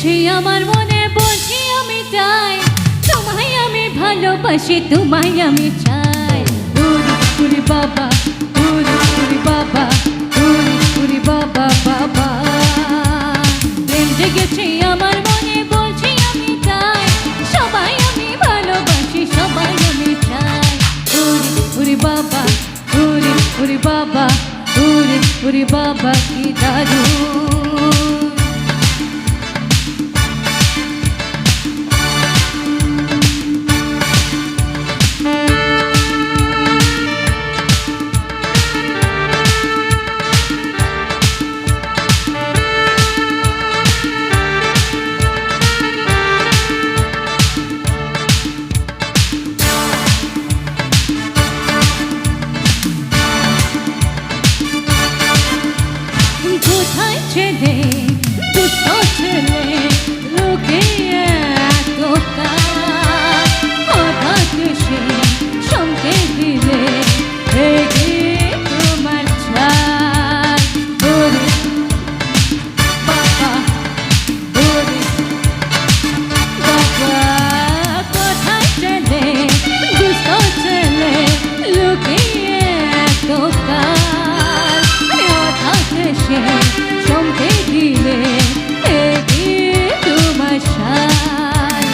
জেগেছে আমার মনে, বলছি আমি তাই, তোমায় আমি ভালোবাসি, তোমায় আমি চাই। উরি উরি বাবা, উরি উরি বাবা, উরি উরি বাবা বাবা। প্রেম জেগেছে আমার মনে, বলছি আমি তাই, সবাই আমি ভালোবাসি, সবাই আমি চাই। উরি উরি বাবা, উরি উরি বাবা, উরি উরি বাবা কি দারুণ। কোথায় ছেলে দুষ্ট ছেলে লুকিয়ে এত কাজ, হঠাৎ সে চমকে দিলে এগিয়ে তোমার ছাই। ওরে বাবা, ওরে বাবা, কোথায় ছেলে দুষ্ট ছেলে লুকিয়ে এত কাজ, হঠাৎ সে চমকে দিলে এগিয়ে তোমার সাই।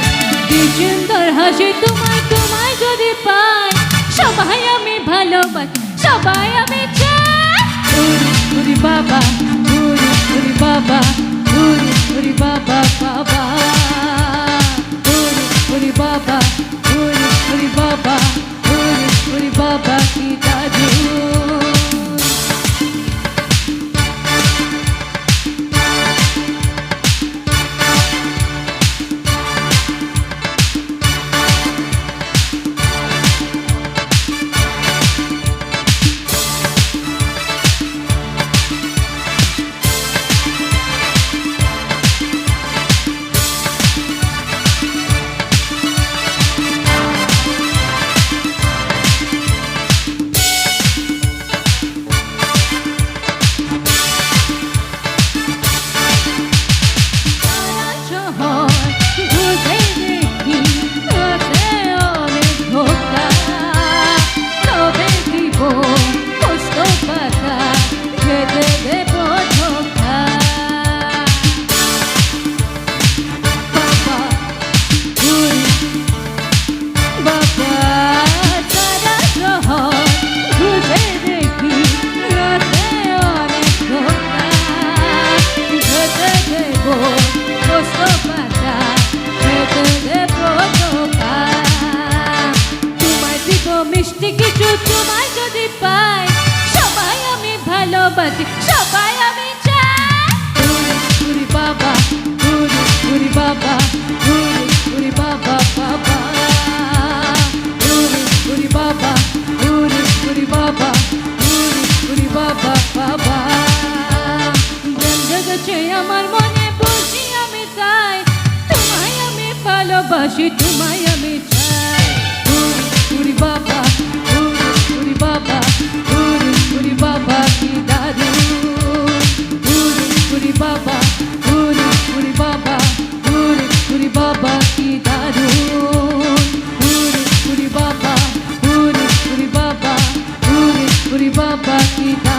কি সুন্দর হাসি তোমায়, তোমায় যদি পাই, সবাই আমি ভালোবাসি, সবাই আমি চাই। উরি উরি বাবা, উরি উরি বাবা, উরি উরি বাবা বাবা। উরি উরি বাবা, উরি উরি বাবা, উরি উরি বাবা কি দারুণ। মিষ্টি কিছু তোমায় যদি পাই, সবাই আমি ভালোবাসি, সবাই আমি চাই। উরি উরি বাবা, উরি উরি বাবা, উরি উরি বাবা বাবা। উরি উরি বাবা, উরি উরি বাবা, উরি উরি বাবা বাবা। প্রেম জেগেছে আমার মনে, বলছি আমি তাই, তোমায় আমি ভালোবাসি, তোমায় আমি চাই। উরি উরি বাবা, উরি উরি বাবা, উরি উরি বাবা কি দারুণ। উরি উরি বাবা, উরি উরি বাবা, উরি উরি বাবা কি দারুণ। উরি উরি বাবা, উরি উরি বাবা, উরি উরি বাবা কি দারুণ।